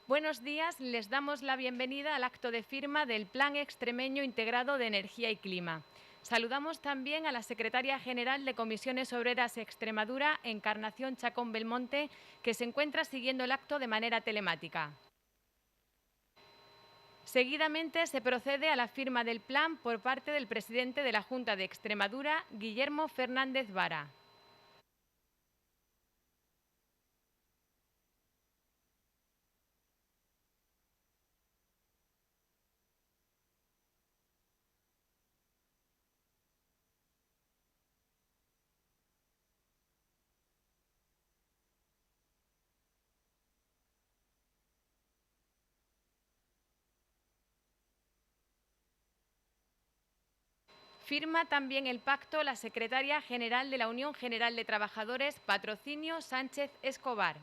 Buenos días, les damos la bienvenida al acto de firma del Plan Extremeño Integrado de Energía y Clima. Saludamos también a la Secretaria General de Comisiones Obreras Extremadura, Encarnación Chacón Belmonte, que se encuentra siguiendo el acto de manera telemática. Seguidamente se procede a la firma del plan por parte del presidente de la Junta de Extremadura, Guillermo Fernández Vara. Firma también el pacto la Secretaria General de la Unión General de Trabajadores, Patrocinio Sánchez Escobar.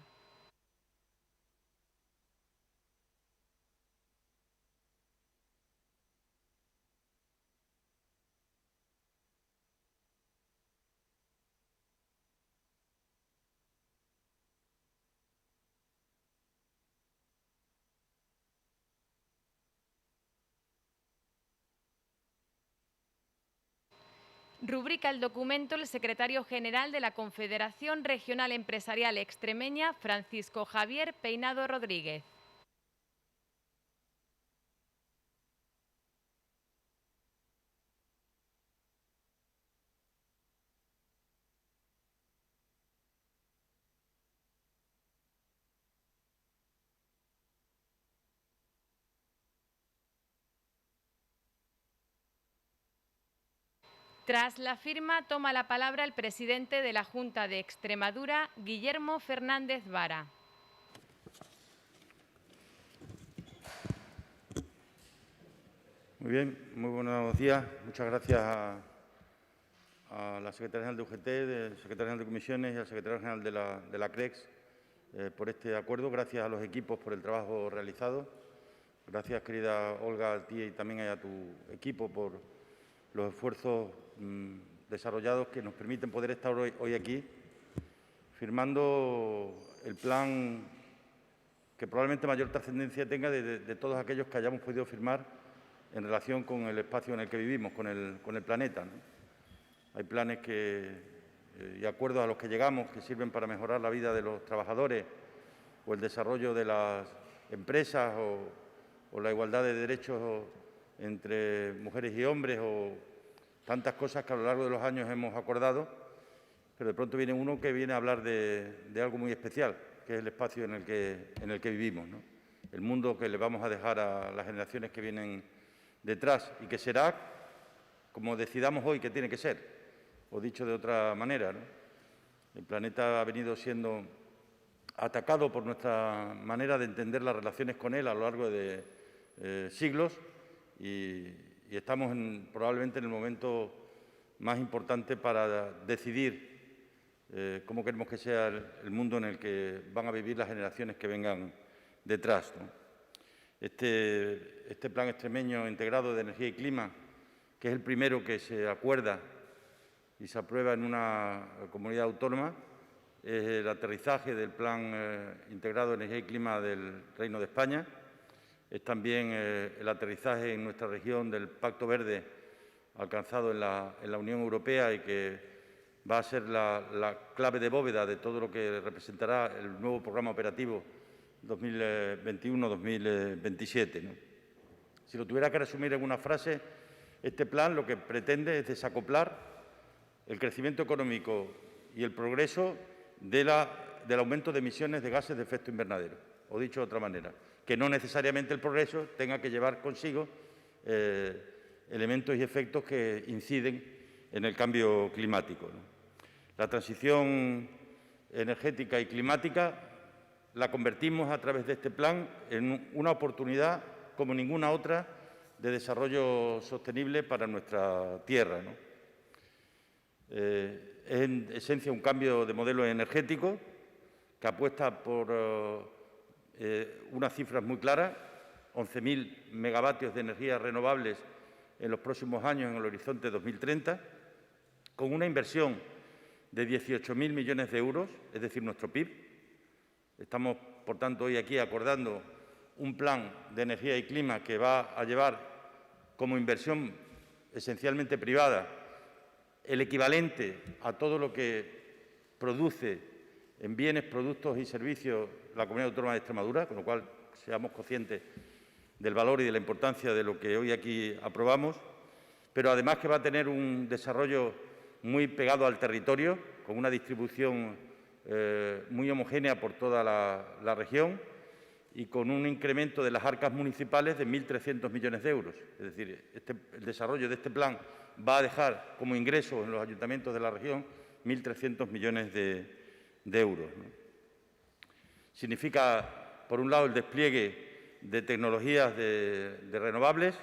Rubrica el documento el secretario general de la Confederación Regional Empresarial Extremeña, Francisco Javier Peinado Rodríguez. Tras la firma, toma la palabra el presidente de la Junta de Extremadura, Guillermo Fernández Vara. Muy bien, muy buenos días. Muchas gracias a la Secretaria General de UGT, al Secretario General de Comisiones y al Secretario General de la CREX por este acuerdo. Gracias a los equipos por el trabajo realizado. Gracias, querida Olga, a ti y también a tu equipo por los esfuerzos desarrollados que nos permiten poder estar hoy aquí firmando el plan que probablemente mayor trascendencia tenga de todos aquellos que hayamos podido firmar en relación con el espacio en el que vivimos, con el planeta, ¿no? Hay planes y acuerdos a los que llegamos que sirven para mejorar la vida de los trabajadores o el desarrollo de las empresas o la igualdad de derechos entre mujeres y hombres o tantas cosas que a lo largo de los años hemos acordado, pero de pronto viene uno que viene a hablar de algo muy especial, que es el espacio en el que vivimos, ¿no? El mundo que le vamos a dejar a las generaciones que vienen detrás y que será como decidamos hoy que tiene que ser, o dicho de otra manera, ¿no? El planeta ha venido siendo atacado por nuestra manera de entender las relaciones con él a lo largo de siglos y estamos probablemente en el momento más importante para decidir cómo queremos que sea el mundo en el que van a vivir las generaciones que vengan detrás, ¿no? Este plan extremeño integrado de energía y clima, que es el primero que se acuerda y se aprueba en una comunidad autónoma, es el aterrizaje del plan integrado de energía y clima del Reino de España. Es también el aterrizaje en nuestra región del Pacto Verde alcanzado en la Unión Europea y que va a ser la clave de bóveda de todo lo que representará el nuevo programa operativo 2021-2027, ¿no? Si lo tuviera que resumir en una frase, este plan lo que pretende es desacoplar el crecimiento económico y el progreso del aumento de emisiones de gases de efecto invernadero, o dicho de otra manera, que no necesariamente el progreso tenga que llevar consigo elementos y efectos que inciden en el cambio climático, ¿no? La transición energética y climática la convertimos a través de este plan en una oportunidad como ninguna otra de desarrollo sostenible para nuestra tierra, ¿no? Es en esencia un cambio de modelo energético que apuesta por unas cifras muy claras, 11.000 megavatios de energías renovables en los próximos años en el horizonte 2030, con una inversión de 18.000 millones de euros, es decir, nuestro PIB. Estamos, por tanto, hoy aquí acordando un plan de energía y clima que va a llevar como inversión esencialmente privada el equivalente a todo lo que produce en bienes, productos y servicios la Comunidad Autónoma de Extremadura, con lo cual seamos conscientes del valor y de la importancia de lo que hoy aquí aprobamos, pero además que va a tener un desarrollo muy pegado al territorio, con una distribución muy homogénea por toda la región y con un incremento de las arcas municipales de 1.300 millones de euros. Es decir, el desarrollo de este plan va a dejar como ingresos en los ayuntamientos de la región 1.300 millones de euros, ¿no? Significa, por un lado, el despliegue de tecnologías de renovables,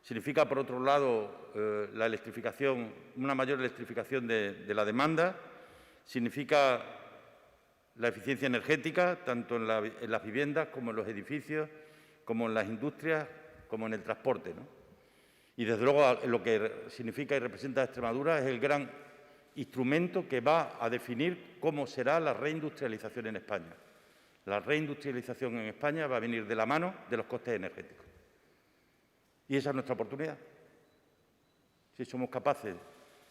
significa, por otro lado, la electrificación, una mayor electrificación de la demanda, significa la eficiencia energética, tanto en las viviendas como en los edificios, como en las industrias, como en el transporte, ¿no? Y, desde luego, lo que significa y representa Extremadura es el gran instrumento que va a definir cómo será la reindustrialización en España. La reindustrialización en España va a venir de la mano de los costes energéticos. Y esa es nuestra oportunidad. Si somos capaces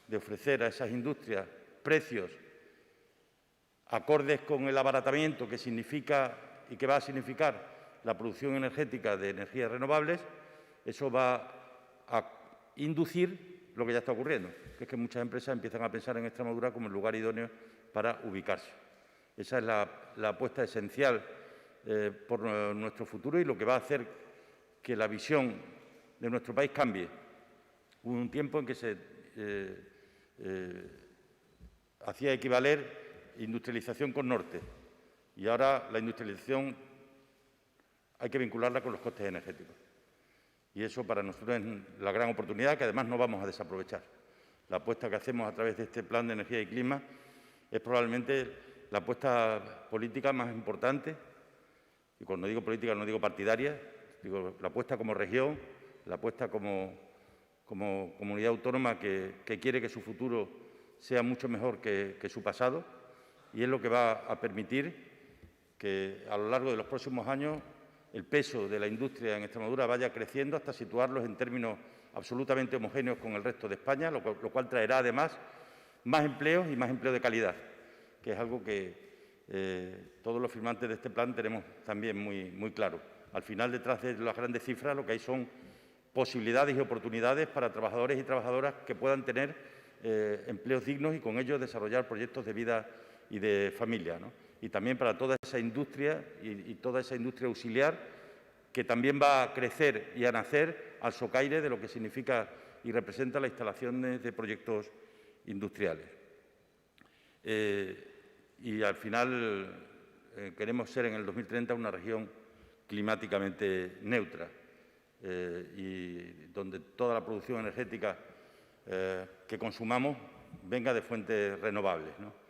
de ofrecer a esas industrias precios acordes con el abaratamiento que significa y que va a significar la producción energética de energías renovables, eso va a inducir lo que ya está ocurriendo, que es que muchas empresas empiezan a pensar en Extremadura como el lugar idóneo para ubicarse. Esa es la apuesta esencial por nuestro futuro y lo que va a hacer que la visión de nuestro país cambie. Hubo un tiempo en que se hacía equivaler industrialización con norte y ahora la industrialización hay que vincularla con los costes energéticos. Y eso para nosotros es la gran oportunidad que además no vamos a desaprovechar. La apuesta que hacemos a través de este plan de energía y clima es probablemente la apuesta política más importante, y cuando digo política no digo partidaria, digo la apuesta como región, la apuesta como comunidad autónoma que quiere que su futuro sea mucho mejor que su pasado, y es lo que va a permitir que a lo largo de los próximos años el peso de la industria en Extremadura vaya creciendo hasta situarlos en términos absolutamente homogéneos con el resto de España, lo cual traerá además más empleos y más empleo de calidad, que es algo que todos los firmantes de este plan tenemos también muy claro. Al final, detrás de las grandes cifras, lo que hay son posibilidades y oportunidades para trabajadores y trabajadoras que puedan tener empleos dignos y con ello desarrollar proyectos de vida y de familia, ¿no? Y también para toda esa industria y toda esa industria auxiliar que también va a crecer y a nacer al socaire de lo que significa y representa la instalación de proyectos industriales. Y al final queremos ser en el 2030 una región climáticamente neutra y donde toda la producción energética que consumamos venga de fuentes renovables, ¿no?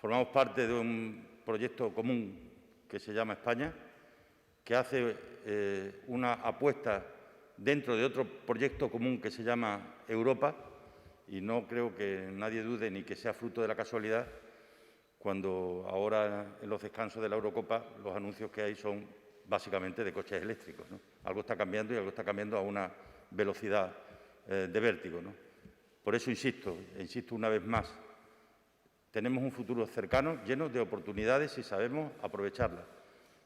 Formamos parte de un proyecto común que se llama España, que hace una apuesta dentro de otro proyecto común que se llama Europa, y no creo que nadie dude ni que sea fruto de la casualidad cuando ahora en los descansos de la Eurocopa los anuncios que hay son básicamente de coches eléctricos, ¿no? Algo está cambiando y algo está cambiando a una velocidad de vértigo, ¿no? Por eso insisto una vez más, tenemos un futuro cercano lleno de oportunidades si sabemos aprovecharlas,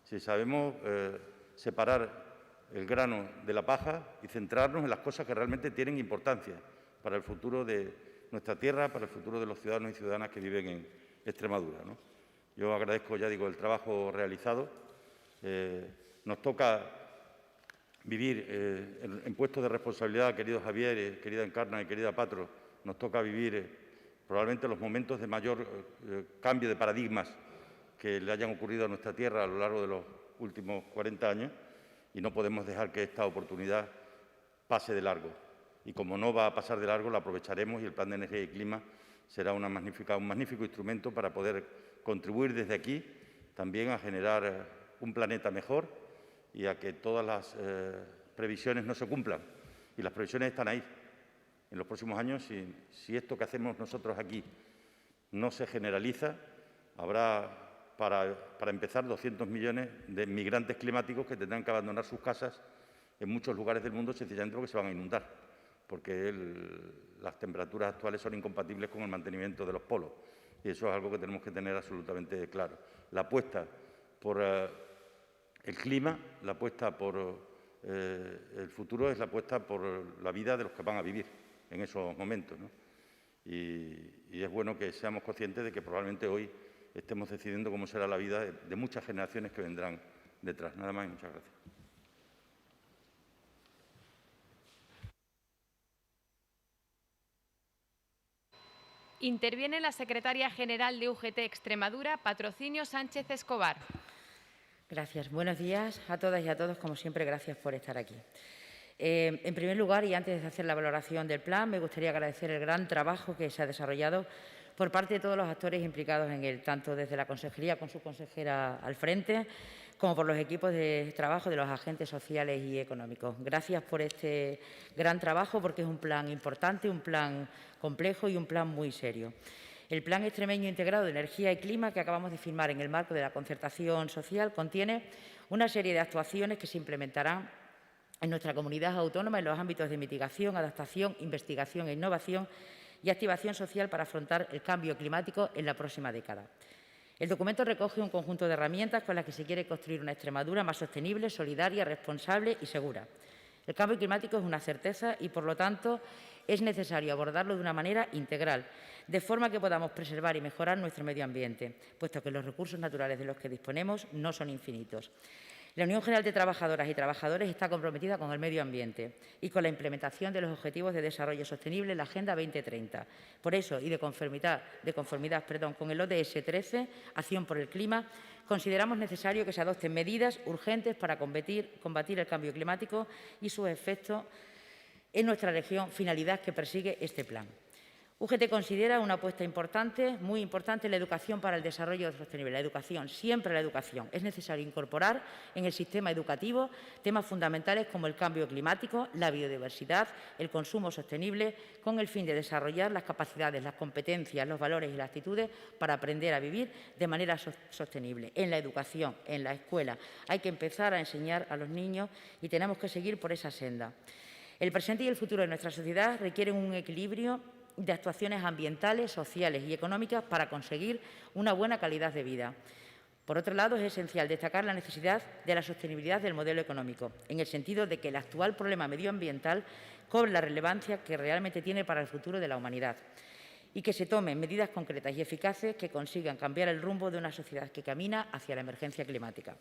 si sabemos separar el grano de la paja y centrarnos en las cosas que realmente tienen importancia para el futuro de nuestra tierra, para el futuro de los ciudadanos y ciudadanas que viven en Extremadura, ¿no? Yo agradezco, ya digo, el trabajo realizado. Nos toca vivir en puestos de responsabilidad, querido Javier, querida Encarna y querida Patro, nos toca vivir probablemente los momentos de mayor cambio de paradigmas que le hayan ocurrido a nuestra tierra a lo largo de los últimos 40 años y no podemos dejar que esta oportunidad pase de largo. Y como no va a pasar de largo, la aprovecharemos y el Plan de Energía y Clima será un magnífico instrumento para poder contribuir desde aquí también a generar un planeta mejor y a que todas las previsiones no se cumplan. Y las previsiones están ahí. En los próximos años, si esto que hacemos nosotros aquí no se generaliza, habrá para empezar, 200 millones de migrantes climáticos que tendrán que abandonar sus casas en muchos lugares del mundo sencillamente porque se van a inundar, porque las temperaturas actuales son incompatibles con el mantenimiento de los polos. Y eso es algo que tenemos que tener absolutamente claro. La apuesta por el clima, la apuesta por el futuro es la apuesta por la vida de los que van a vivir en esos momentos, ¿no? Y es bueno que seamos conscientes de que probablemente hoy estemos decidiendo cómo será la vida de muchas generaciones que vendrán detrás. Nada más y muchas gracias. Interviene la secretaria general de UGT Extremadura, Patrocinio Sánchez Escobar. Gracias. Buenos días a todas y a todos. Como siempre, gracias por estar aquí. En primer lugar, y antes de hacer la valoración del plan, me gustaría agradecer el gran trabajo que se ha desarrollado por parte de todos los actores implicados en él, tanto desde la Consejería con su consejera al frente, como por los equipos de trabajo de los agentes sociales y económicos. Gracias por este gran trabajo, porque es un plan importante, un plan complejo y un plan muy serio. El Plan Extremeño Integrado de Energía y Clima, que acabamos de firmar en el marco de la concertación social, contiene una serie de actuaciones que se implementarán en nuestra comunidad autónoma en los ámbitos de mitigación, adaptación, investigación e innovación y activación social para afrontar el cambio climático en la próxima década. El documento recoge un conjunto de herramientas con las que se quiere construir una Extremadura más sostenible, solidaria, responsable y segura. El cambio climático es una certeza y, por lo tanto, es necesario abordarlo de una manera integral, de forma que podamos preservar y mejorar nuestro medio ambiente, puesto que los recursos naturales de los que disponemos no son infinitos. La Unión General de Trabajadoras y Trabajadores está comprometida con el medio ambiente y con la implementación de los Objetivos de Desarrollo Sostenible en la Agenda 2030. Por eso, y de conformidad con el ODS 13, Acción por el Clima, consideramos necesario que se adopten medidas urgentes para combatir el cambio climático y sus efectos en nuestra región, finalidad que persigue este plan. UGT considera una apuesta importante, muy importante, la educación para el desarrollo sostenible. La educación, siempre la educación. Es necesario incorporar en el sistema educativo temas fundamentales como el cambio climático, la biodiversidad, el consumo sostenible, con el fin de desarrollar las capacidades, las competencias, los valores y las actitudes para aprender a vivir de manera sostenible. En la educación, en la escuela, hay que empezar a enseñar a los niños y tenemos que seguir por esa senda. El presente y el futuro de nuestra sociedad requieren un equilibrio de actuaciones ambientales, sociales y económicas para conseguir una buena calidad de vida. Por otro lado, es esencial destacar la necesidad de la sostenibilidad del modelo económico, en el sentido de que el actual problema medioambiental cobre la relevancia que realmente tiene para el futuro de la humanidad y que se tomen medidas concretas y eficaces que consigan cambiar el rumbo de una sociedad que camina hacia la emergencia climática.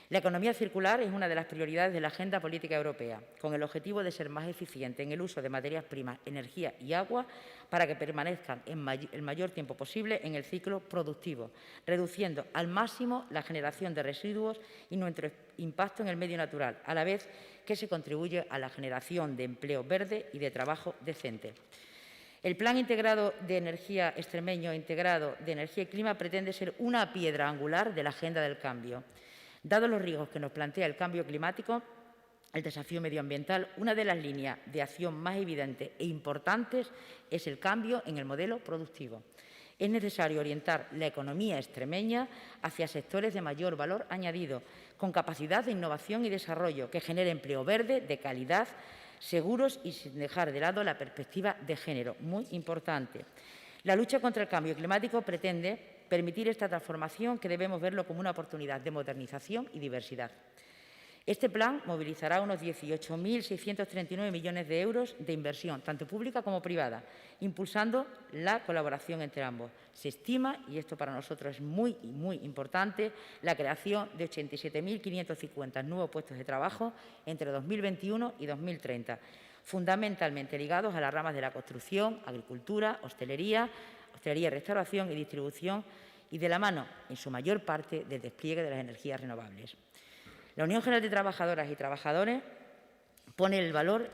La economía circular es una de las prioridades de la agenda política europea, con el objetivo de ser más eficiente en el uso de materias primas, energía y agua para que permanezcan el mayor tiempo posible en el ciclo productivo, reduciendo al máximo la generación de residuos y nuestro impacto en el medio natural, a la vez que se contribuye a la generación de empleo verde y de trabajo decente. El Plan Integrado de Energía Extremeño Integrado de Energía y Clima pretende ser una piedra angular de la agenda del cambio. Dados los riesgos que nos plantea el cambio climático, el desafío medioambiental, una de las líneas de acción más evidentes e importantes es el cambio en el modelo productivo. Es necesario orientar la economía extremeña hacia sectores de mayor valor añadido, con capacidad de innovación y desarrollo, que genere empleo verde, de calidad, seguros y sin dejar de lado la perspectiva de género, muy importante. La lucha contra el cambio climático pretende permitir esta transformación, que debemos verlo como una oportunidad de modernización y diversidad. Este plan movilizará unos 18.639 millones de euros de inversión, tanto pública como privada, impulsando la colaboración entre ambos. Se estima, y esto para nosotros es muy importante, la creación de 87.550 nuevos puestos de trabajo entre 2021 y 2030, fundamentalmente ligados a las ramas de la construcción, agricultura, hostelería, restauración y distribución, y de la mano, en su mayor parte, del despliegue de las energías renovables. La Unión General de Trabajadoras y Trabajadores pone el valor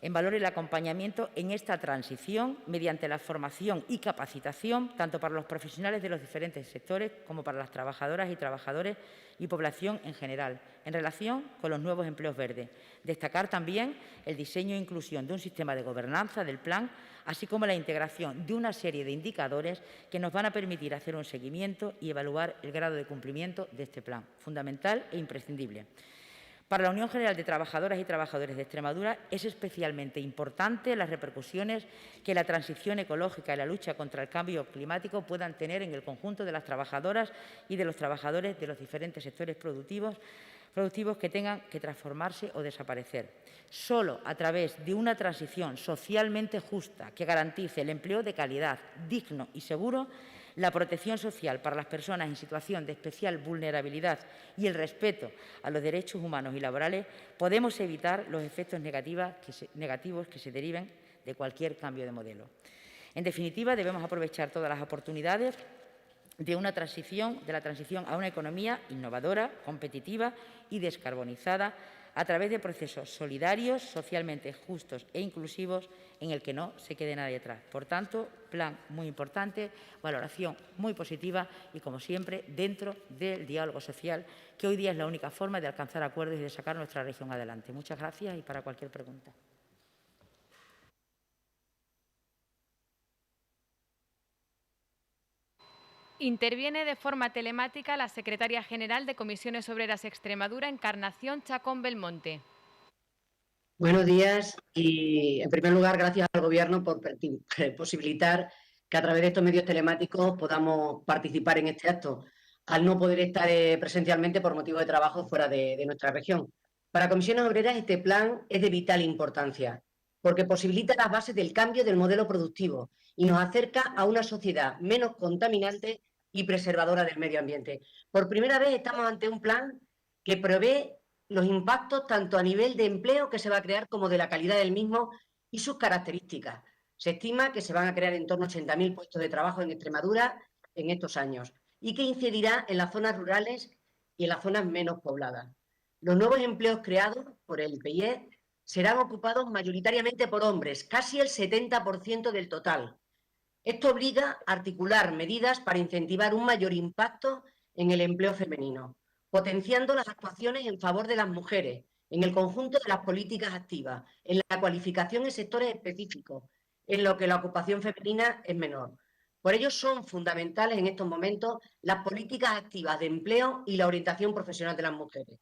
en valor el acompañamiento en esta transición mediante la formación y capacitación tanto para los profesionales de los diferentes sectores como para las trabajadoras y trabajadores y población en general, en relación con los nuevos empleos verdes. Destacar también el diseño e inclusión de un sistema de gobernanza del plan, así como la integración de una serie de indicadores que nos van a permitir hacer un seguimiento y evaluar el grado de cumplimiento de este plan, fundamental e imprescindible. Para la Unión General de Trabajadoras y Trabajadores de Extremadura es especialmente importante las repercusiones que la transición ecológica y la lucha contra el cambio climático puedan tener en el conjunto de las trabajadoras y de los trabajadores de los diferentes sectores productivos que tengan que transformarse o desaparecer. Solo a través de una transición socialmente justa que garantice el empleo de calidad, digno y seguro, la protección social para las personas en situación de especial vulnerabilidad y el respeto a los derechos humanos y laborales, podemos evitar los efectos negativos que se deriven de cualquier cambio de modelo. En definitiva, debemos aprovechar todas las oportunidades de la transición a una economía innovadora, competitiva y descarbonizada a través de procesos solidarios, socialmente justos e inclusivos en el que no se quede nadie atrás. Por tanto, plan muy importante, valoración muy positiva y, como siempre, dentro del diálogo social, que hoy día es la única forma de alcanzar acuerdos y de sacar nuestra región adelante. Muchas gracias y para cualquier pregunta. Interviene de forma telemática la secretaria general de Comisiones Obreras Extremadura, Encarnación Chacón Belmonte. Buenos días y, en primer lugar, gracias al Gobierno por posibilitar que a través de estos medios telemáticos podamos participar en este acto, al no poder estar presencialmente por motivo de trabajo fuera de nuestra región. Para Comisiones Obreras este plan es de vital importancia porque posibilita las bases del cambio del modelo productivo y nos acerca a una sociedad menos contaminante y preservadora del medio ambiente. Por primera vez estamos ante un plan que prevé los impactos tanto a nivel de empleo que se va a crear como de la calidad del mismo y sus características. Se estima que se van a crear en torno a 80.000 puestos de trabajo en Extremadura en estos años y que incidirá en las zonas rurales y en las zonas menos pobladas. Los nuevos empleos creados por el PIE serán ocupados mayoritariamente por hombres, casi el 70% del total. Esto obliga a articular medidas para incentivar un mayor impacto en el empleo femenino, potenciando las actuaciones en favor de las mujeres, en el conjunto de las políticas activas, en la cualificación en sectores específicos, en lo que la ocupación femenina es menor. Por ello son fundamentales en estos momentos las políticas activas de empleo y la orientación profesional de las mujeres.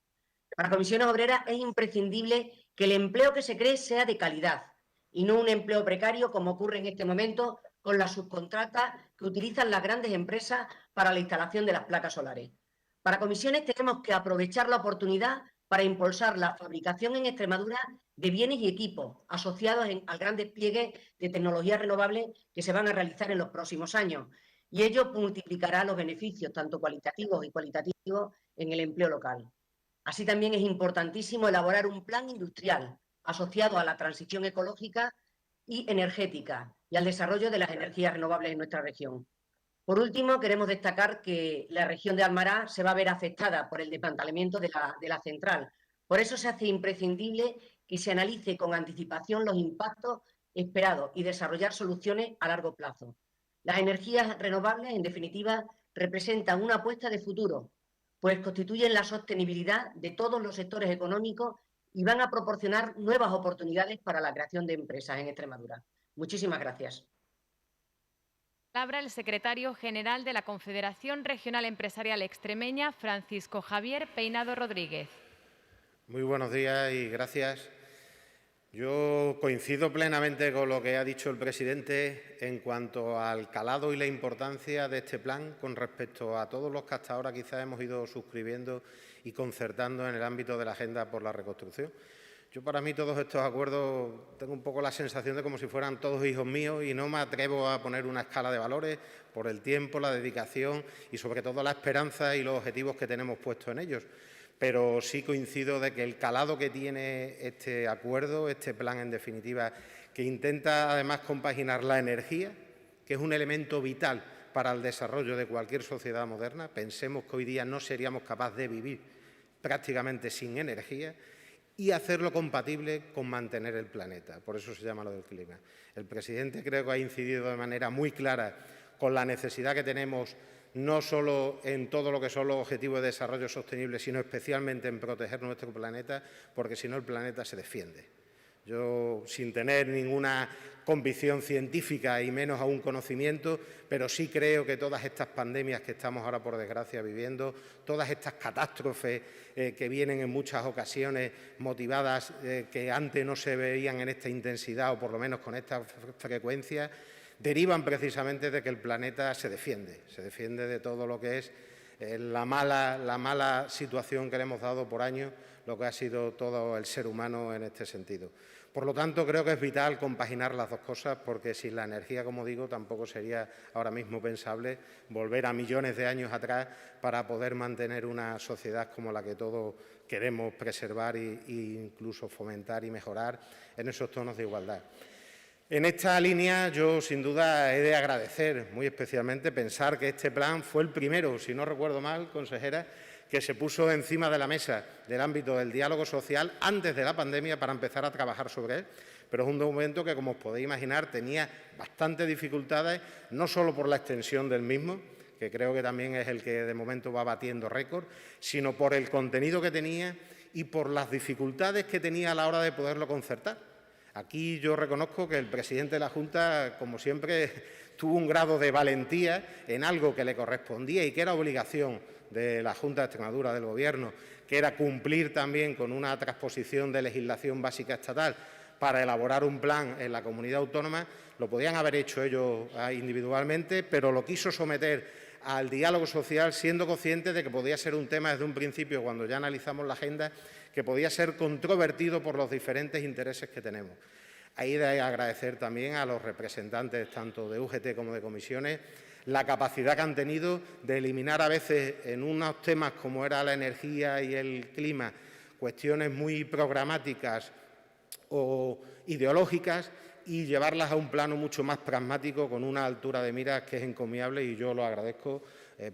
Para Comisiones Obreras es imprescindible que el empleo que se cree sea de calidad y no un empleo precario como ocurre en este momento con las subcontratas que utilizan las grandes empresas para la instalación de las placas solares. Para Comisiones tenemos que aprovechar la oportunidad para impulsar la fabricación en Extremadura de bienes y equipos asociados al gran despliegue de tecnologías renovables que se van a realizar en los próximos años. Y ello multiplicará los beneficios, tanto cualitativos y cualitativos, en el empleo local. Así también es importantísimo elaborar un plan industrial asociado a la transición ecológica y energética y al desarrollo de las energías renovables en nuestra región. Por último, queremos destacar que la región de Almará se va a ver afectada por el desmantelamiento de la central. Por eso se hace imprescindible que se analice con anticipación los impactos esperados y desarrollar soluciones a largo plazo. Las energías renovables, en definitiva, representan una apuesta de futuro, pues constituyen la sostenibilidad de todos los sectores económicos y van a proporcionar nuevas oportunidades para la creación de empresas en Extremadura. Muchísimas gracias. Palabra el secretario general de la Confederación Regional Empresarial Extremeña, Francisco Javier Peinado Rodríguez. Muy buenos días y gracias. Yo coincido plenamente con lo que ha dicho el presidente en cuanto al calado y la importancia de este plan con respecto a todos los que hasta ahora quizás hemos ido suscribiendo y concertando en el ámbito de la Agenda por la Reconstrucción. Yo, para mí, todos estos acuerdos tengo un poco la sensación de como si fueran todos hijos míos y no me atrevo a poner una escala de valores por el tiempo, la dedicación y, sobre todo, la esperanza y los objetivos que tenemos puestos en ellos. Pero sí coincido de que el calado que tiene este acuerdo, este plan, en definitiva, que intenta, además, compaginar la energía, que es un elemento vital para el desarrollo de cualquier sociedad moderna. Pensemos que hoy día no seríamos capaces de vivir prácticamente sin energía, y hacerlo compatible con mantener el planeta. Por eso se llama lo del clima. El presidente creo que ha incidido de manera muy clara con la necesidad que tenemos no solo en todo lo que son los objetivos de desarrollo sostenible, sino especialmente en proteger nuestro planeta, porque si no el planeta se defiende. Yo, sin tener ninguna convicción científica y menos aún conocimiento, pero sí creo que todas estas pandemias que estamos ahora, por desgracia, viviendo, todas estas catástrofes que vienen en muchas ocasiones motivadas, que antes no se veían en esta intensidad o por lo menos con esta frecuencia, derivan precisamente de que el planeta se defiende de todo lo que es la mala situación que le hemos dado por años, lo que ha sido todo el ser humano en este sentido. Por lo tanto, creo que es vital compaginar las dos cosas, porque sin la energía, como digo, tampoco sería ahora mismo pensable volver a millones de años atrás para poder mantener una sociedad como la que todos queremos preservar e incluso fomentar y mejorar en esos tonos de igualdad. En esta línea yo, sin duda, he de agradecer muy especialmente pensar que este plan fue el primero, si no recuerdo mal, consejera, que se puso encima de la mesa del ámbito del diálogo social antes de la pandemia para empezar a trabajar sobre él. Pero es un documento que, como os podéis imaginar, tenía bastantes dificultades, no solo por la extensión del mismo, que creo que también es el que de momento va batiendo récord, sino por el contenido que tenía y por las dificultades que tenía a la hora de poderlo concertar. Aquí yo reconozco que el presidente de la Junta, como siempre, tuvo un grado de valentía en algo que le correspondía y que era obligación de la Junta de Extremadura, del Gobierno, que era cumplir también con una transposición de legislación básica estatal para elaborar un plan en la comunidad autónoma. Lo podían haber hecho ellos individualmente, pero lo quiso someter al diálogo social, siendo consciente de que podía ser un tema desde un principio, cuando ya analizamos la agenda, que podía ser controvertido por los diferentes intereses que tenemos. Ahí de agradecer también a los representantes tanto de UGT como de comisiones la capacidad que han tenido de eliminar a veces en unos temas como era la energía y el clima cuestiones muy programáticas o ideológicas y llevarlas a un plano mucho más pragmático con una altura de miras que es encomiable, y yo lo agradezco,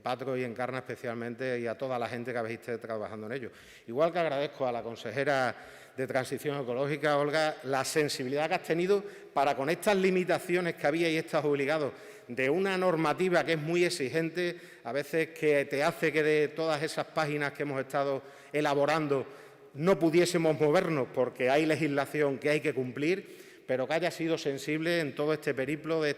Patro y Encarna especialmente, y a toda la gente que habéis estado trabajando en ello. Igual que agradezco a la consejera de Transición Ecológica, Olga, la sensibilidad que has tenido para, con estas limitaciones que había y estos obligados de una normativa que es muy exigente, a veces que te hace que de todas esas páginas que hemos estado elaborando no pudiésemos movernos porque hay legislación que hay que cumplir, pero que haya sido sensible en todo este periplo de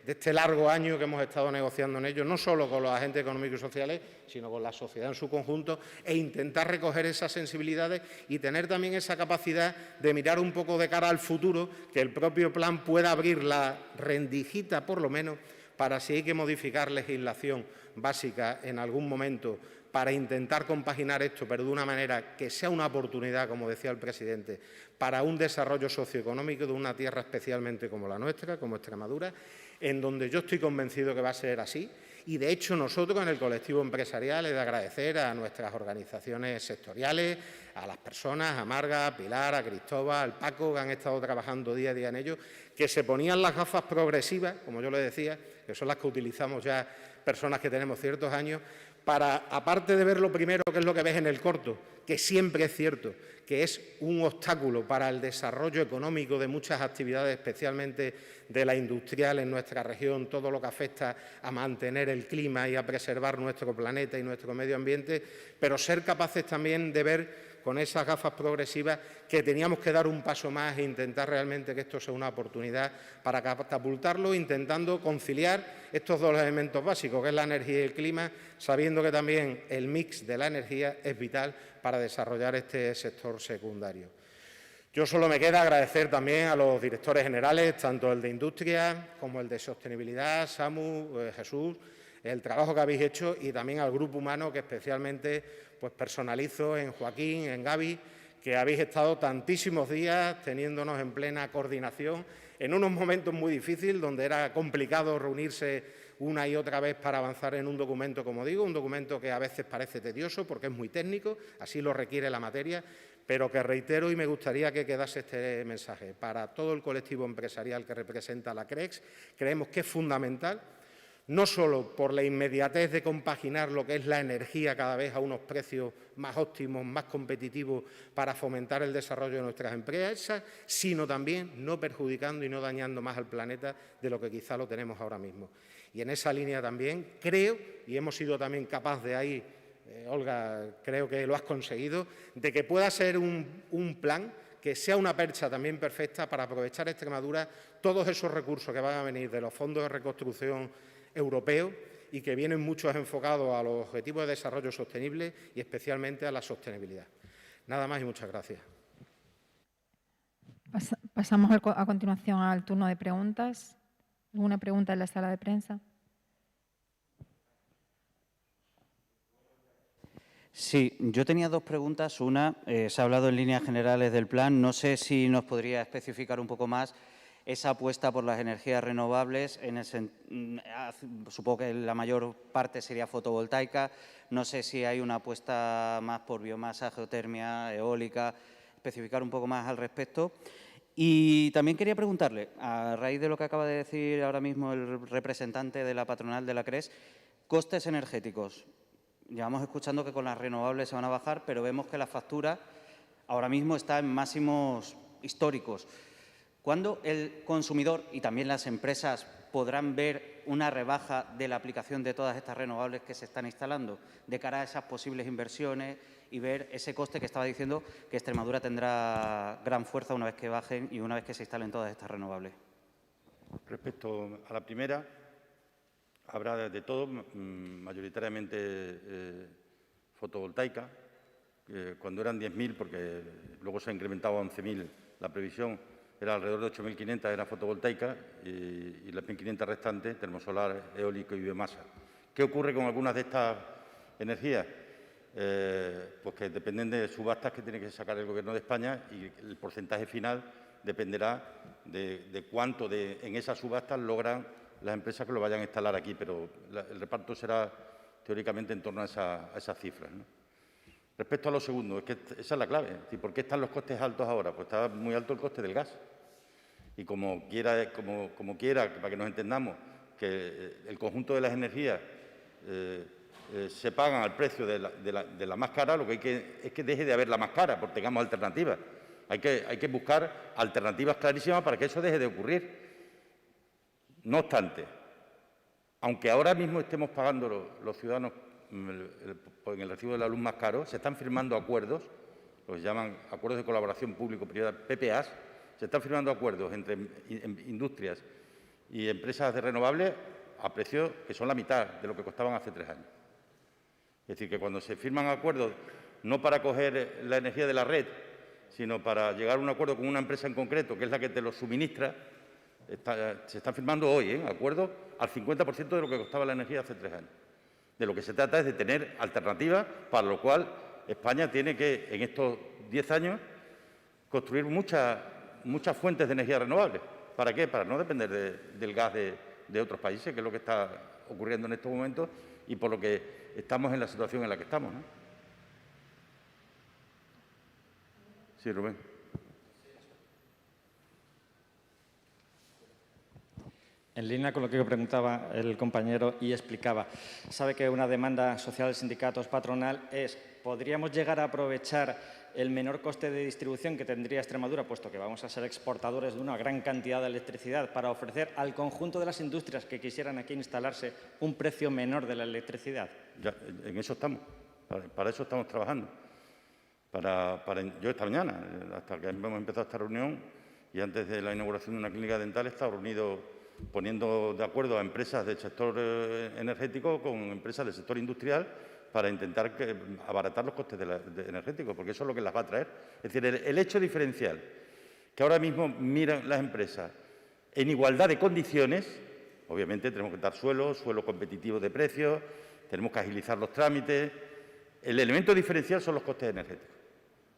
este largo año que hemos estado negociando en ello, no solo con los agentes económicos y sociales, sino con la sociedad en su conjunto, e intentar recoger esas sensibilidades y tener también esa capacidad de mirar un poco de cara al futuro, que el propio plan pueda abrir la rendijita, por lo menos, para si hay que modificar legislación básica en algún momento, para intentar compaginar esto, pero de una manera que sea una oportunidad, como decía el presidente, para un desarrollo socioeconómico de una tierra especialmente como la nuestra, como Extremadura, en donde yo estoy convencido que va a ser así. Y, de hecho, nosotros en el colectivo empresarial he de agradecer a nuestras organizaciones sectoriales, a las personas, a Marga, a Pilar, a Cristóbal, al Paco, que han estado trabajando día a día en ello, que se ponían las gafas progresivas, como yo les decía, que son las que utilizamos ya personas que tenemos ciertos años, para, aparte de ver lo primero, que es lo que ves en el corto, que siempre es cierto, que es un obstáculo para el desarrollo económico de muchas actividades, especialmente de la industrial en nuestra región, todo lo que afecta a mantener el clima y a preservar nuestro planeta y nuestro medio ambiente, pero ser capaces también de ver con esas gafas progresivas que teníamos que dar un paso más e intentar realmente que esto sea una oportunidad para catapultarlo, intentando conciliar estos dos elementos básicos, que es la energía y el clima, sabiendo que también el mix de la energía es vital para desarrollar este sector secundario. Yo solo me queda agradecer también a los directores generales, tanto el de Industria como el de Sostenibilidad, Samu, Jesús, el trabajo que habéis hecho, y también al grupo humano que especialmente personalizo en Joaquín, en Gaby, que habéis estado tantísimos días teniéndonos en plena coordinación en unos momentos muy difíciles donde era complicado reunirse una y otra vez para avanzar en un documento, como digo, un documento que a veces parece tedioso porque es muy técnico, así lo requiere la materia, pero que reitero y me gustaría que quedase este mensaje. Para todo el colectivo empresarial que representa la CREEX, creemos que es fundamental no solo por la inmediatez de compaginar lo que es la energía cada vez a unos precios más óptimos, más competitivos para fomentar el desarrollo de nuestras empresas, sino también no perjudicando y no dañando más al planeta de lo que quizá lo tenemos ahora mismo. Y en esa línea también creo, y hemos sido también capaces de ahí, Olga, creo que lo has conseguido, de que pueda ser un plan que sea una percha también perfecta para aprovechar Extremadura todos esos recursos que van a venir de los fondos de reconstrucción europeos y que vienen muchos enfocados a los objetivos de desarrollo sostenible y especialmente a la sostenibilidad. Nada más y muchas gracias. Pasamos a continuación al turno de preguntas. ¿Alguna pregunta en la sala de prensa? Sí, yo tenía dos preguntas. Una, se ha hablado en líneas generales del plan. No sé si nos podría especificar un poco más esa apuesta por las energías renovables. Supongo que la mayor parte sería fotovoltaica. No sé si hay una apuesta más por biomasa, geotermia, eólica. Especificar un poco más al respecto. Y también quería preguntarle, a raíz de lo que acaba de decir ahora mismo el representante de la patronal de la CRES, costes energéticos. Llevamos escuchando que con las renovables se van a bajar, pero vemos que la factura ahora mismo está en máximos históricos. ¿Cuándo el consumidor y también las empresas podrán ver una rebaja de la aplicación de todas estas renovables que se están instalando de cara a esas posibles inversiones y ver ese coste que estaba diciendo que Extremadura tendrá gran fuerza una vez que bajen y una vez que se instalen todas estas renovables? Respecto a la primera, habrá de todo, mayoritariamente fotovoltaica, cuando eran 10.000, porque luego se ha incrementado a 11.000 la previsión, era alrededor de 8.500 era fotovoltaica y las 1.500 restantes termosolar, eólico y biomasa. ¿Qué ocurre con algunas de estas energías? Pues que dependen de subastas que tiene que sacar el Gobierno de España y el porcentaje final dependerá de cuánto en esas subastas logran las empresas que lo vayan a instalar aquí, pero el reparto será teóricamente en torno a esas cifras, ¿no? Respecto a lo segundo, es que esa es la clave. ¿Por qué están los costes altos ahora? Pues está muy alto el coste del gas. Y como quiera, para que nos entendamos, que el conjunto de las energías se pagan al precio de la más cara, lo que hay es que deje de haber la más cara, porque tengamos alternativas. Hay que buscar alternativas clarísimas para que eso deje de ocurrir. No obstante, aunque ahora mismo estemos pagando los ciudadanos en el recibo de la luz más caro, se están firmando acuerdos, los llaman acuerdos de colaboración público-privada, PPAs, se están firmando acuerdos entre industrias y empresas de renovables a precios que son la mitad de lo que costaban hace 3 años. Es decir, que cuando se firman acuerdos no para coger la energía de la red, sino para llegar a un acuerdo con una empresa en concreto, que es la que te lo suministra, se están firmando hoy acuerdos al 50% de lo que costaba la energía hace 3 años. De lo que se trata es de tener alternativas, para lo cual España tiene que, en estos 10 años, construir muchas fuentes de energía renovables. ¿Para qué? Para no depender del gas de otros países, que es lo que está ocurriendo en estos momentos y por lo que estamos en la situación en la que estamos, ¿no? Sí, Rubén. En línea con lo que preguntaba el compañero y explicaba, sabe que una demanda social de sindicatos patronal es, ¿podríamos llegar a aprovechar el menor coste de distribución que tendría Extremadura, puesto que vamos a ser exportadores de una gran cantidad de electricidad, para ofrecer al conjunto de las industrias que quisieran aquí instalarse un precio menor de la electricidad? Ya, en eso estamos, para eso estamos trabajando. Yo esta mañana, hasta que hemos empezado esta reunión y antes de la inauguración de una clínica dental, he estado reunido poniendo de acuerdo a empresas del sector energético con empresas del sector industrial para intentar abaratar los costes energéticos, porque eso es lo que las va a traer. Es decir, el hecho diferencial que ahora mismo miran las empresas en igualdad de condiciones, obviamente tenemos que dar suelo competitivo de precios, tenemos que agilizar los trámites. El elemento diferencial son los costes energéticos.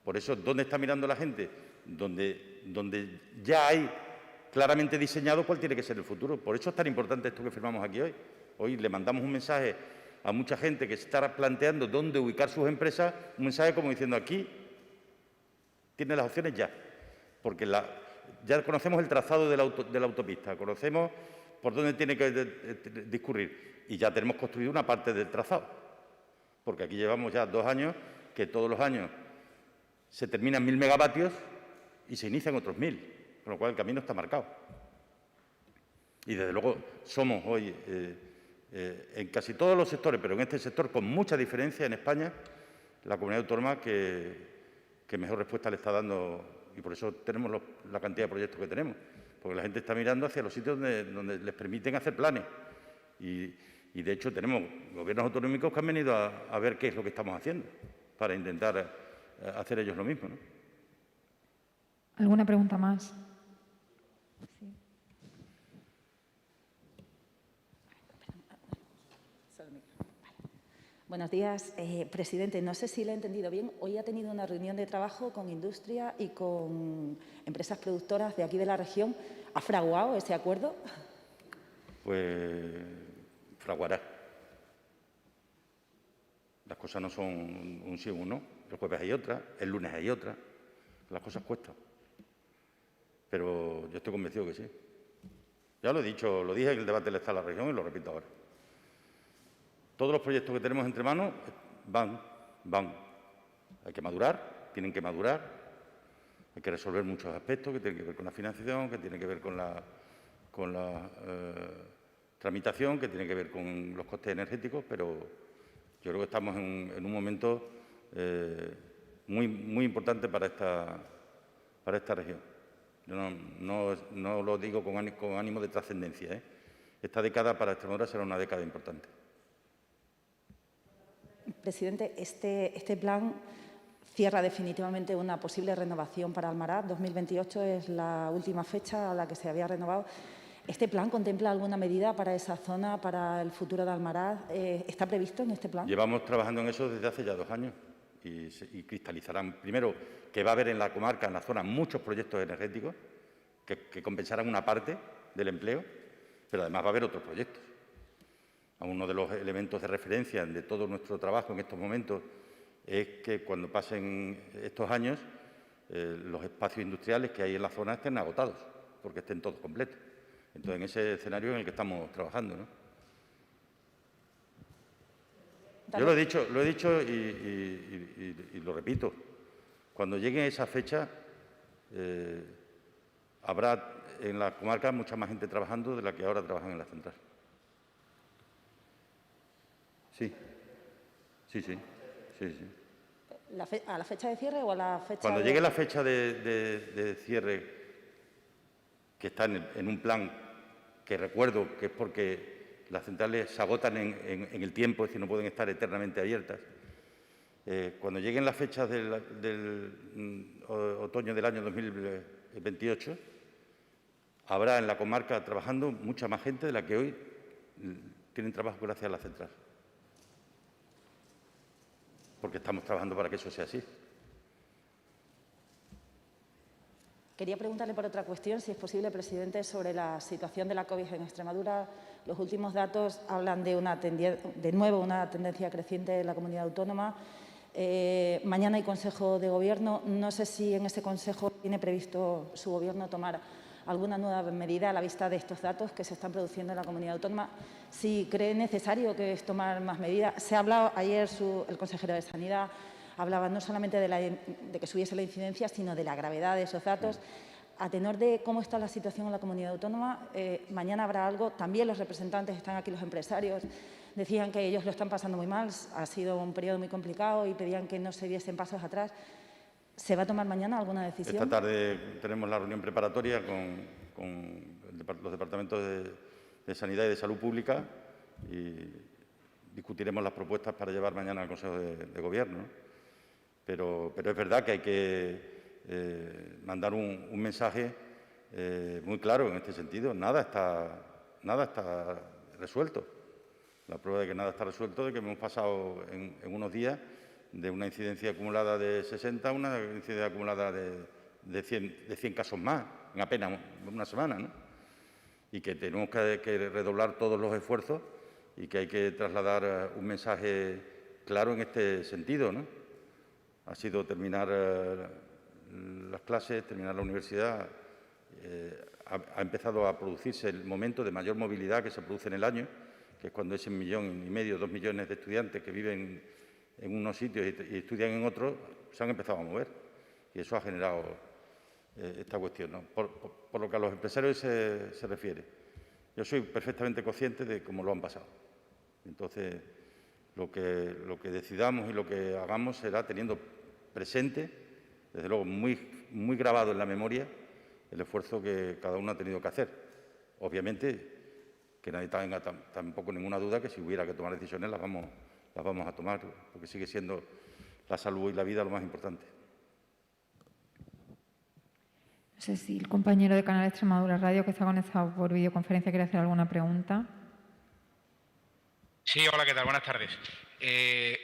Por eso, ¿dónde está mirando la gente? Donde ya hay claramente diseñado cuál tiene que ser el futuro. Por eso es tan importante esto que firmamos aquí hoy. Hoy le mandamos un mensaje a mucha gente que se está planteando dónde ubicar sus empresas, un mensaje como diciendo aquí tiene las opciones ya, porque ya conocemos el trazado de la autopista, conocemos por dónde tiene que discurrir. Y ya tenemos construido una parte del trazado, porque aquí llevamos ya 2 años que todos los años se terminan 1.000 megavatios y se inician otros 1.000, con lo cual el camino está marcado. Y desde luego somos hoy, en casi todos los sectores, pero en este sector con mucha diferencia en España, la comunidad autónoma que mejor respuesta le está dando, y por eso tenemos la cantidad de proyectos que tenemos, porque la gente está mirando hacia los sitios donde les permiten hacer planes. Y de hecho tenemos gobiernos autonómicos que han venido a ver qué es lo que estamos haciendo para intentar hacer ellos lo mismo, ¿no? ¿Alguna pregunta más? Sí. Buenos días, presidente. No sé si le he entendido bien. Hoy ha tenido una reunión de trabajo con industria y con empresas productoras de aquí de la región. ¿Ha fraguado ese acuerdo? Pues fraguará. Las cosas no son un sí o un no. El jueves hay otra, el lunes hay otra. Las cosas cuestan. Pero yo estoy convencido que sí. Ya lo he dicho, lo dije en el debate del Estado de la región y lo repito ahora. Todos los proyectos que tenemos entre manos van. Hay que madurar, tienen que madurar. Hay que resolver muchos aspectos que tienen que ver con la financiación, que tienen que ver con la tramitación, que tienen que ver con los costes energéticos, pero yo creo que estamos en un momento muy importante para esta región. Yo no lo digo con ánimo de trascendencia, ¿eh? Esta década para Extremadura será una década importante. Presidente, este plan cierra definitivamente una posible renovación para Almaraz. 2028 es la última fecha a la que se había renovado. ¿Este plan contempla alguna medida para esa zona, para el futuro de Almaraz? ¿Está previsto en este plan? Llevamos trabajando en eso desde hace ya 2 años y cristalizarán. Primero, que va a haber en la comarca, en la zona, muchos proyectos energéticos que compensarán una parte del empleo, pero además va a haber otros proyectos. Uno de los elementos de referencia de todo nuestro trabajo en estos momentos es que cuando pasen estos años los espacios industriales que hay en la zona estén agotados, porque estén todos completos. Entonces, en ese escenario en el que estamos trabajando, ¿no? Yo lo he dicho y lo repito. Cuando llegue esa fecha, habrá en la comarca mucha más gente trabajando de la que ahora trabajan en la central. Sí. ¿A la fecha de cierre o a la fecha...? Cuando llegue la fecha de cierre, que está en un plan que recuerdo que es porque las centrales se agotan en el tiempo, es decir, no pueden estar eternamente abiertas. Cuando lleguen las fechas del otoño del año 2028, habrá en la comarca trabajando mucha más gente de la que hoy tienen trabajo gracias a la central. Porque estamos trabajando para que eso sea así. Quería preguntarle por otra cuestión, si es posible, presidente, sobre la situación de la COVID en Extremadura. Los últimos datos hablan de nuevo una tendencia creciente en la comunidad autónoma. Mañana hay Consejo de Gobierno. No sé si en ese Consejo tiene previsto su Gobierno tomar alguna nueva medida a la vista de estos datos que se están produciendo en la comunidad autónoma. Si cree necesario que es tomar más medidas. Se ha hablado ayer, el consejero de Sanidad hablaba no solamente de que subiese la incidencia, sino de la gravedad de esos datos. A tenor de cómo está la situación en la comunidad autónoma, mañana habrá algo. También los representantes, están aquí los empresarios, decían que ellos lo están pasando muy mal, ha sido un periodo muy complicado y pedían que no se diesen pasos atrás. ¿Se va a tomar mañana alguna decisión? Esta tarde tenemos la reunión preparatoria con los departamentos de Sanidad y de Salud Pública y discutiremos las propuestas para llevar mañana al Consejo de Gobierno, ¿no? Pero es verdad que hay que mandar un mensaje muy claro en este sentido. Nada está resuelto. La prueba de que nada está resuelto es que hemos pasado en unos días de una incidencia acumulada de 60 a una incidencia acumulada de 100 casos más en apenas una semana, ¿no? Y que tenemos que redoblar todos los esfuerzos y que hay que trasladar un mensaje claro en este sentido, ¿no? Ha sido terminar las clases, terminar la universidad ha empezado a producirse el momento de mayor movilidad que se produce en el año, que es cuando ese 1,5 millones, 2 millones de estudiantes que viven en unos sitios y estudian en otros, se han empezado a mover. Y eso ha generado esta cuestión, ¿no? Por lo que a los empresarios se refiere. Yo soy perfectamente consciente de cómo lo han pasado. Entonces, lo que decidamos y lo que hagamos será teniendo presente, desde luego muy grabado en la memoria, el esfuerzo que cada uno ha tenido que hacer. Obviamente, que nadie tenga tampoco ninguna duda que si hubiera que tomar decisiones las vamos a tomar, porque sigue siendo la salud y la vida lo más importante. No sé si el compañero de Canal Extremadura Radio, que está conectado por videoconferencia, quiere hacer alguna pregunta. Sí, hola, ¿qué tal? Buenas tardes.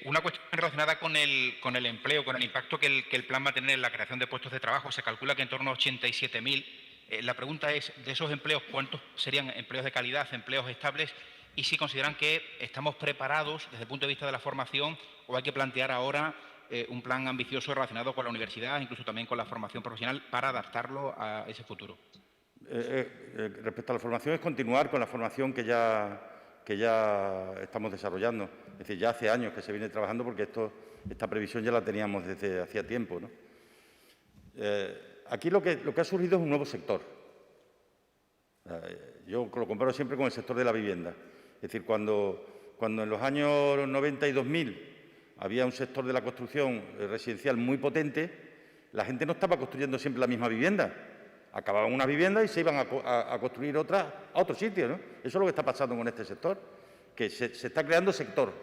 Una cuestión relacionada con el empleo, con el impacto que el plan va a tener en la creación de puestos de trabajo. Se calcula que en torno a 87.000. La pregunta es, de esos empleos, ¿cuántos serían empleos de calidad, empleos estables? Y si consideran que estamos preparados desde el punto de vista de la formación o hay que plantear ahora un plan ambicioso relacionado con la universidad, incluso también con la formación profesional, para adaptarlo a ese futuro. Respecto a la formación, es continuar con la formación que ya estamos desarrollando. Es decir, ya hace años que se viene trabajando porque esta previsión ya la teníamos desde hacía tiempo, ¿no? Aquí lo que ha surgido es un nuevo sector. Yo lo comparo siempre con el sector de la vivienda. Es decir, cuando en los años 90 y 2000 había un sector de la construcción residencial muy potente, la gente no estaba construyendo siempre la misma vivienda. Acababan una vivienda y se iban a construir otra a otro sitio, ¿no? Eso es lo que está pasando con este sector, que se está creando sector.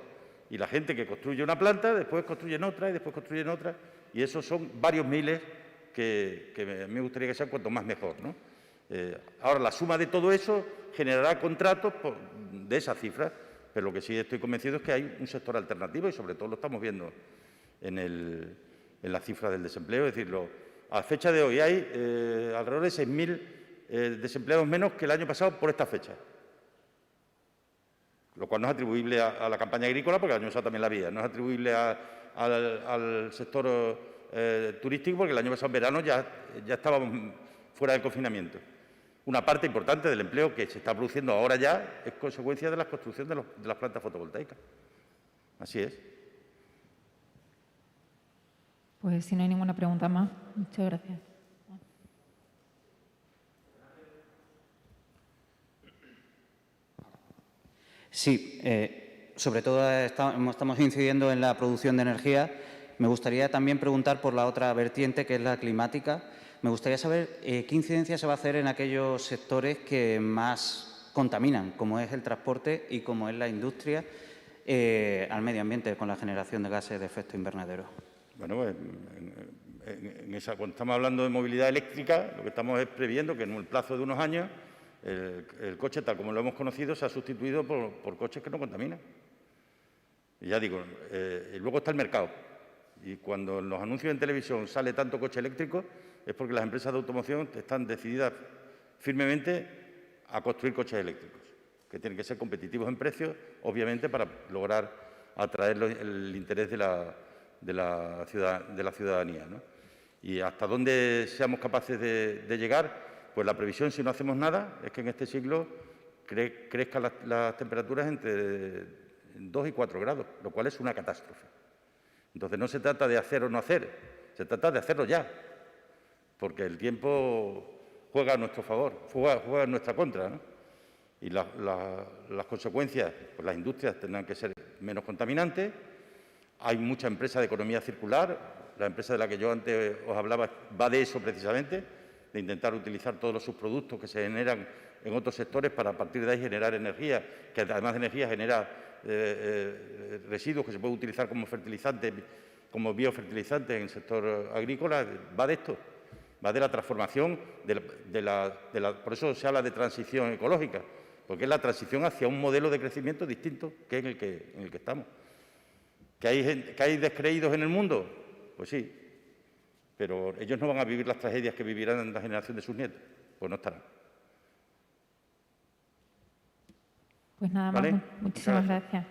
Y la gente que construye una planta, después construyen otra y después construyen otra. Y esos son varios miles que a mí me gustaría que sean cuanto más mejor, ¿no? Ahora, la suma de todo eso generará contratos de esas cifras, pero lo que sí estoy convencido es que hay un sector alternativo y sobre todo lo estamos viendo en la cifra del desempleo. Es decir, a fecha de hoy hay alrededor de 6.000 desempleados menos que el año pasado por esta fecha, lo cual no es atribuible a la campaña agrícola, porque el año pasado también la había, no es atribuible al sector turístico, porque el año pasado en verano ya estábamos fuera del confinamiento. Una parte importante del empleo que se está produciendo ahora ya es consecuencia de la construcción de las plantas fotovoltaicas. Así es. Pues si no hay ninguna pregunta más, muchas gracias. Sí, sobre todo estamos incidiendo en la producción de energía. Me gustaría también preguntar por la otra vertiente, que es la climática. Me gustaría saber qué incidencia se va a hacer en aquellos sectores que más contaminan, como es el transporte y como es la industria, al medio ambiente con la generación de gases de efecto invernadero. Bueno, pues, cuando estamos hablando de movilidad eléctrica, lo que estamos es previendo que en el plazo de unos años el coche, tal como lo hemos conocido, se ha sustituido por coches que no contaminan. Y ya digo, luego está el mercado. Y cuando en los anuncios en televisión sale tanto coche eléctrico, es porque las empresas de automoción están decididas firmemente a construir coches eléctricos, que tienen que ser competitivos en precios, obviamente, para lograr atraer el interés de la ciudadanía, ¿no? Y hasta dónde seamos capaces de llegar, pues la previsión, si no hacemos nada, es que en este siglo crezcan las temperaturas entre 2 y 4 grados, lo cual es una catástrofe. Entonces, no se trata de hacer o no hacer, se trata de hacerlo ya, porque el tiempo juega a nuestro favor, juega en nuestra contra, ¿no? Y las consecuencias, pues las industrias tendrán que ser menos contaminantes. Hay mucha empresa de economía circular, la empresa de la que yo antes os hablaba va de eso precisamente, de intentar utilizar todos los subproductos que se generan en otros sectores para a partir de ahí generar energía, que además de energía genera residuos que se pueden utilizar como fertilizantes, como biofertilizantes en el sector agrícola. Va de esto, va de la transformación, por eso se habla de transición ecológica, porque es la transición hacia un modelo de crecimiento distinto que es en el que estamos. ¿Que hay descreídos en el mundo? Pues sí, pero ellos no van a vivir las tragedias que vivirán en la generación de sus nietos, pues no estarán. Pues nada más, ¿Vale? muchísimas gracias.